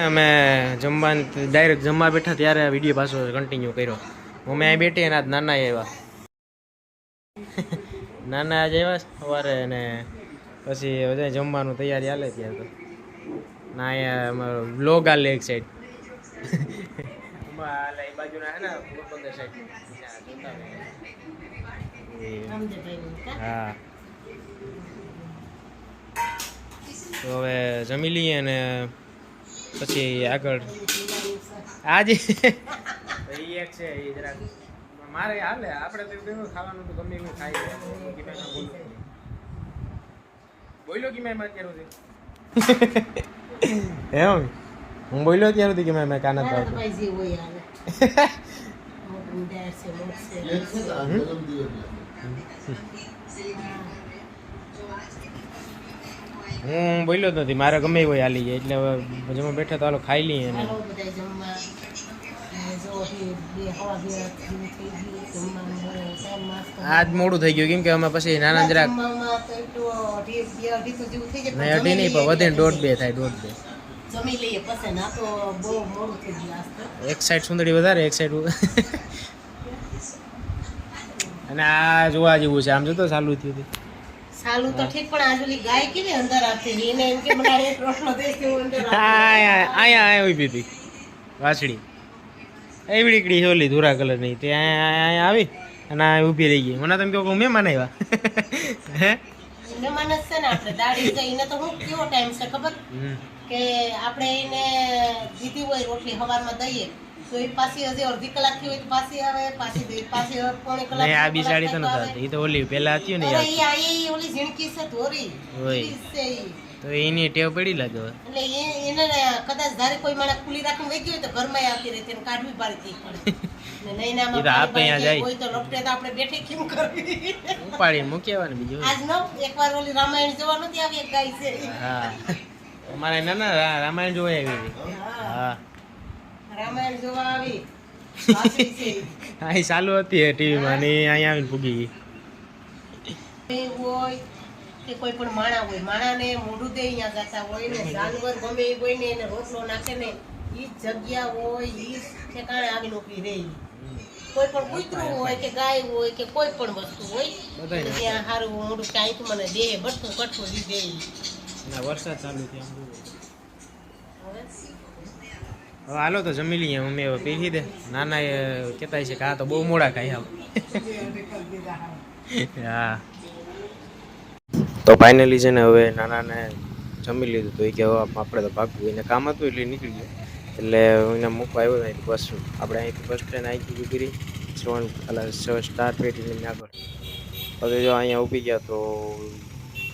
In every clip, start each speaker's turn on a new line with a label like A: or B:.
A: અમે જમવા ડાયરેક્ટ જમવા બેઠા ત્યારે વિડીયો પાછો કન્ટિન્યુ કર્યો. અમે અહીં બેઠી અને આજ નાના આવ્યા. નાના આજે આવ્યા સવારે અને પછી બધા જમવાનું તૈયારી હાલે ત્યાં તો ના અહીંયા અમારો બ્લોગ હાલે એક સાઈડ હાલે એ બાજુના હે ને પોરબંદર સાઈડ. હા તો હવે જમી લઈએ અને પછી આગળ આજે એક છે એ જરાક મારે હાલે આપણે તો કેવું ખાવાનું તો ગમે એવું ખાઈ બોલ્યો કે મેં અત્યારે એમ હું બોલ્યો ત્યારે સુધી કે મેં કાના તો હું બોલ્યો જ નથી મારે ગમે એવું હાલી જાય એટલે હવે જમવા બેઠા તો હાલો ખાઈ લઈએ ને આજ મોડું થઈ ગયું કેમ કે અમે પછી નાના જરાક નહીં અઢી નહીં પણ વધે 1.5-2 થાય 1.5 એક સાઈડ સુંદરી વધારે એક સાઈડ અને આ જોવા જેવું છે આમ જો તો ચાલુ થયું હતું
B: સાલું તો ઠીક પણ આજુલી ગાય કેવી અંદર આપતી એને એમ કે મને એક રોટલો દે કે અંદર
A: અહીંયા ઊભી હતી વાછડી એવી નીકળી ઓલી ધોરા કલરની તે અહીંયા આવી અને આ ઊભી રહી ગઈ મને તમે કહો મહેમાન આવ્યા હે
B: મહેમાન જ છે ને આપણે દાડી જઈને તો હું કેવો ટાઈમ છે ખબર કે આપણે એને દીધી હોય રોટલી સવારમાં દઈએ તો એ પાછી હજી અડધી કલાક થી હોય તો પાછી આવે પાછી દે પાછી પોણી કલાક
A: આ બિચારી તો નથી એ તો ઓલી પહેલા હતી ને
B: યાર એ ઓલી ઝીણકી છે ધોરી છે
A: તો એની ટેવ પડી લાગે
B: એટલે એને કદાચ ધારે કોઈ માણસ ખુલ્લી રાખીને વેચી હોય તો ઘરમાં આવતી રહે તેને કાઢવી પાડતી પડે નહીં ના
A: આપણે અહીંયા જાય
B: કોઈ તો લપટે તો આપણે બેઠે કેમ કરવી
A: ઉપાડી મૂકેવાનું બીજું
B: આજ નો એકવાર ઓલી રામાયણ જોવા નથી આવી એક ગાય છે
A: હા અમારે ના રામાયણ જોવા આવી હા
B: રામાયણ જોવા આવી
A: હા એ ચાલુ હતી ટીવીમાં ને અહીંયા આવીને પૂગી
B: ગઈ હોય કે કોઈ પણ માણા હોય માણાને મોઢું દે અહીંયા જતા હોય ને જાનવર ગમે એ હોય ને એને રોટલો નાખે ને ઈ જગ્યા હોય ઈ ઠેકાણે આવીને ઉભી રહી કોઈ પણ કૂતરું હોય કે ગાય હોય કે કોઈ પણ વસ્તુ હોય ત્યાં સારું મોઢું કાંઈક મને દે બટકું કઠું દે
A: વરસાદ ચાલુ થયો હવે હાલો તો જમી લઈએ મમ્મી હવે પીસી દે નાના એ કહેતા છે કે આ તો બહુ મોડા ખાઈ આવ હા તો ફાઇનલી છે ને હવે નાનાને જમી લીધું તો એ કે આપણે તો ભાગવું એને કામ હતું એટલે નીકળી ગયો એટલે એને મૂકવા આવ્યો ને બસ આપણે અહીંથી બસ ટ્રેન અહીંથી ઊભી કરી સ્ટાર પેટીને આગળ હવે જો અહીંયા ઊભી ગયા તો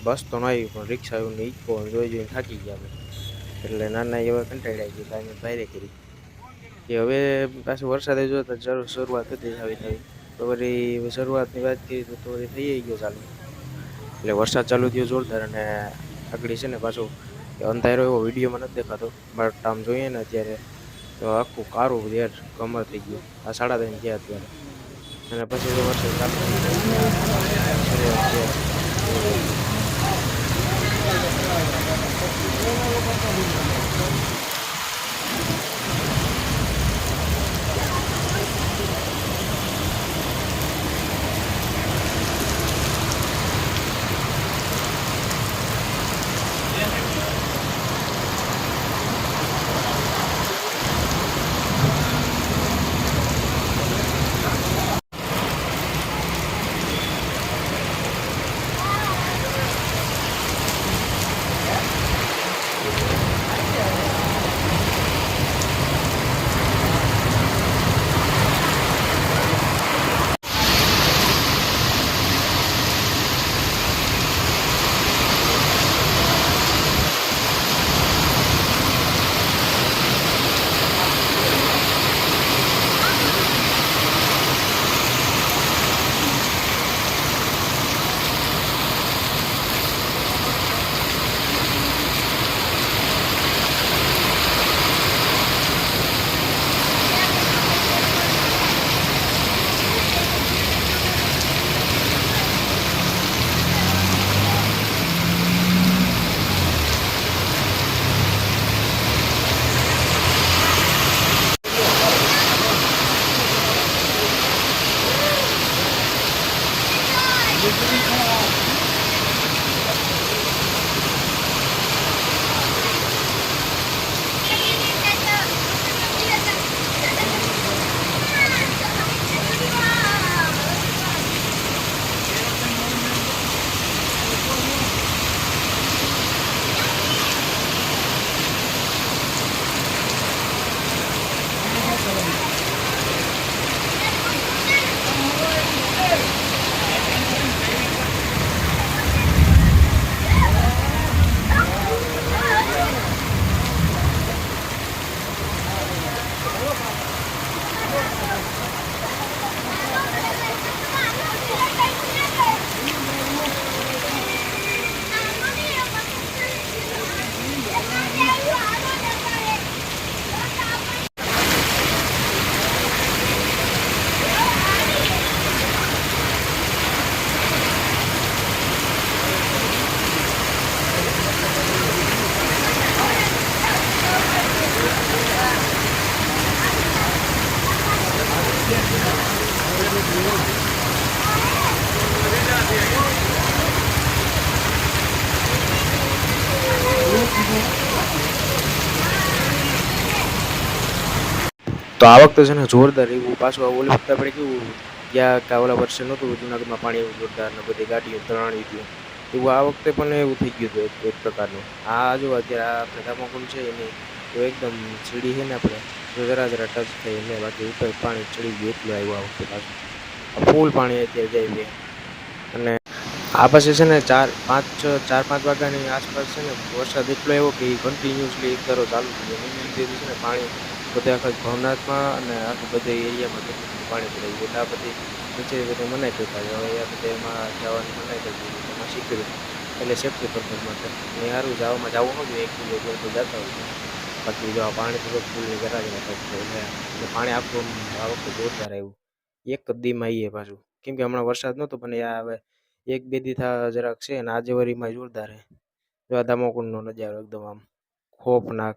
A: બસ તો ન આવી પણ રિક્ષા આવ્યું ને ઈકો જોઈને થાકી ગયા અમે એટલે નાના એવા કંટાળ્યા ગયા કાંઈ બહાર કરી કે હવે પાછું વરસાદે જો તો શરૂઆત હતી આવી તો વળી શરૂઆતની વાત કરી તો વળી થઈ ગયો ચાલુ એટલે વરસાદ ચાલુ થયો જોરદાર અને આગળ છે ને પાછું અંધારો એવો વિડીયોમાં નથી દેખાતો બટ આમ જોઈએ ને અત્યારે તો આખું કારું યાર કમર થઈ ગયું આ 3:30 ગયા અત્યારે અને પછી તો વરસાદ ચાલુ તો આ વખતે છે ને જોરદાર એવું પાછું ઓલી વખતે આપણે કેવું ગયા કે ઓલા વર્ષે નહોતું જુનાગઢમાં પાણી એવું જોરદાર ને બધી ગાડીઓ તણાણી હતી એવું આ વખતે પણ એવું થઈ ગયું હતું એક પ્રકારનું. આ જો અત્યારે આ આપણે ધામાકુંડ છે એની તો એકદમ સીડી છે ને આપણે તો જરા ટચ થઈ એટલે બાકી ઉપર પાણી ચડી ગયું એટલું આવ્યું આ વખતે પાછું ફૂલ પાણી અત્યારે જાય છે. અને આ પછી છે ને 4-5 વાગ્યાની આસપાસ છે ને વરસાદ એટલો આવ્યો કે કન્ટિન્યુઅસલી એક ધારો ચાલુ થઈ ગયો એની લીધે છે ને પાણી બધા આખા ભવનાથમાં અને આખા બધા એરિયામાં કેટલું બધું પાણી ભરાઈ ગયું એટલે આ બધી નીચે બધું મનાઈ કરતા હવે અહીંયા બધા એમાં જવાની મનાઈ કરી દીધી એમાં સિક્યુરિટી એટલે સેફ્ટી પર્પઝ માટે ને સારું જવામાં જવું ન જોઈએ 1 કિલો તો જતા હોય બાકી જો આ પાણી તો ફૂલની ગરાજ એટલે પાણી આખું આ વખતે જોરદાર આવ્યું એક જ દીમાં આવીએ પાછું કેમ કે હમણાં વરસાદ નહોતો પણ આ હવે 1-2 દી થા જરાક છે ને આજે વરીમાં જોરદાર છે જો આ ધામાકુંડનો નજારો એકદમ આમ ખોફનાક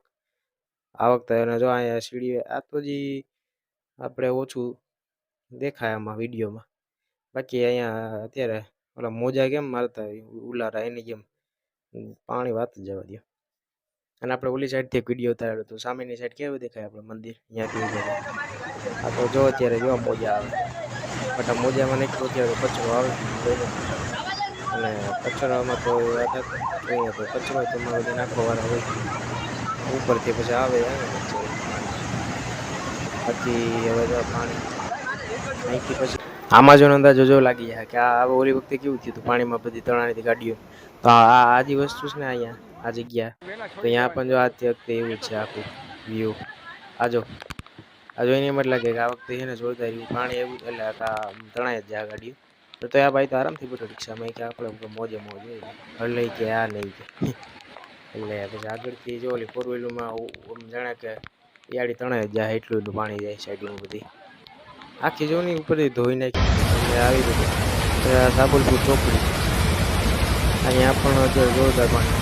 A: આ વખતે અને જો અહીંયા સીડી આ તો જી આપણે ઓછું દેખાય આમાં વિડીયોમાં બાકી અહીંયા અત્યારે ઓલા મોજા કેમ મારતા હોય ઉલારા એની જેમ પાણી વાત જ જવા દો. અને આપણે ઓલી સાઈડથી એક વિડીયો ઉતારેલો તો સામેની સાઈડ કેવું દેખાય આપણે મંદિર અહીંયાથી ઉભા આ તો જો અત્યારે જો મોજા આવે બટ આ મોજામાં નીકળો ત્યારે કચરો આવે અને કચરામાં તો જોઈએ તો કચરો તમારે બધે નાખવાવાળા હોય ઉપરથી પછી આવે બાકી હવે તો પાણી અહીંથી પછી આમાં જો અંદાજો જો લાગી જાય કે આ ઓલી વખતે કેવું થયું હતું પાણીમાં બધી તણાણીથી ગાડીઓ તો આ જે વસ્તુ છે ને અહીંયા આ જગ્યા તો અહીંયા પણ જો આ વખતે એવું છે આખું વ્યૂ આજો એને એમ જ લાગે કે આ વખતે છે ને જોરદાર એવું પાણી એવું એટલે તણાઈ જ જાય ગાડીઓ તો આ ભાઈ તો આરામથી બેઠો રિક્ષામાં કે આપણે મોજે મોજ હોય લઈ કે આ નહીં કે એટલે પછી આગળથી જો ઓલી 4 વ્હીલરમાં જાણે કે યાડી તણાઈ જ જાય એટલું પાણી જાય સાઈડમાં બધી આખી જોની ઉપરથી ધોઈ નાખી આવી રીતે સાબલપુર ચોકડી અહીંયા પણ અત્યારે જોરદાર પાણી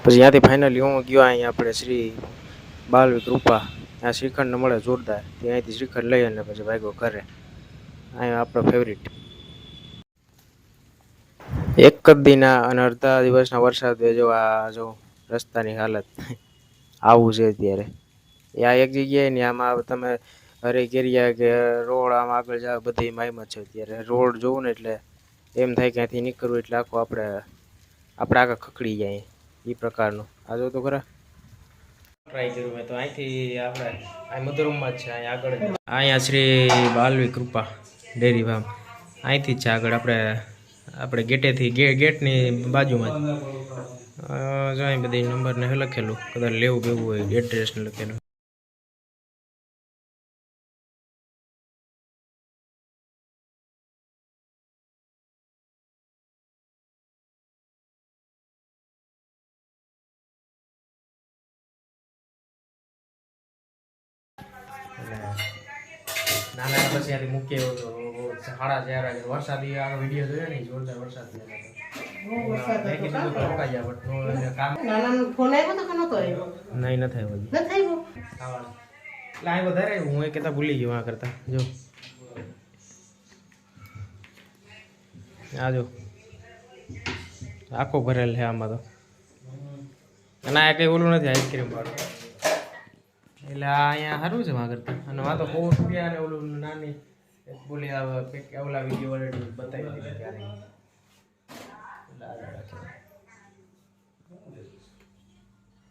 A: પછી ત્યાંથી ફાઇનલી હું ગયો અહીંયા આપણે શ્રી બાલવી કૃપા આ શ્રીખંડ મળે જોરદાર ત્યાંથી શ્રીખંડ લઈ અને પછી ભાગ્યો ઘરે અહીંયા આપણો ફેવરિટ એક જ દિના અને અડધા દિવસના વરસાદ જો આ જો રસ્તાની હાલત આવું છે અત્યારે આ એક જગ્યાએ ને આમાં તમે હરેક એરિયા કે રોડ આમ આગળ જાવ બધી માયમાં છે અત્યારે રોડ જોવું ને એટલે એમ થાય કે અહીંથી નીકળવું એટલે આખું આપણે આગળ ખકડી જાય એ પ્રકારનું આ જો તો ખરા ટ્રાય કર્યું મેં તો અહીંથી આપણે આ મધુરૂમમાં જ છે અહીંયા આગળ અહીંયા શ્રી બાલવી કૃપા ડેરી ફાર્મ અહીંથી જ છે આગળ આપણે ગેટેથી ગેટની બાજુમાં જ જો અહીં બધી નંબરને લખેલું કદાચ લેવું બેવું હોય એડ્રેસને લખેલું નાના પછી ત્યાંથી મૂકી આવ્યો તો 4:30 વાગે વરસાદ આગળ વિડીયો જોયો ને જોરદાર વરસાદ નહીં નથી આવ્યો વધારે હું એ કહેતા ભૂલી ગયો આ કરતા જો આ જો આખો ભરેલ છે આમાં તો અને આ કંઈ ઓલું નથી આઈસ્ક્રીમ વાળું એટલે આ અહીંયા સારું છે માં કરતા અને આ તો 4 રૂપિયા અને ઓલું નાની બોલી ઓલા વિડીયો ઓલરેડી બતાવી દીધી ત્યારે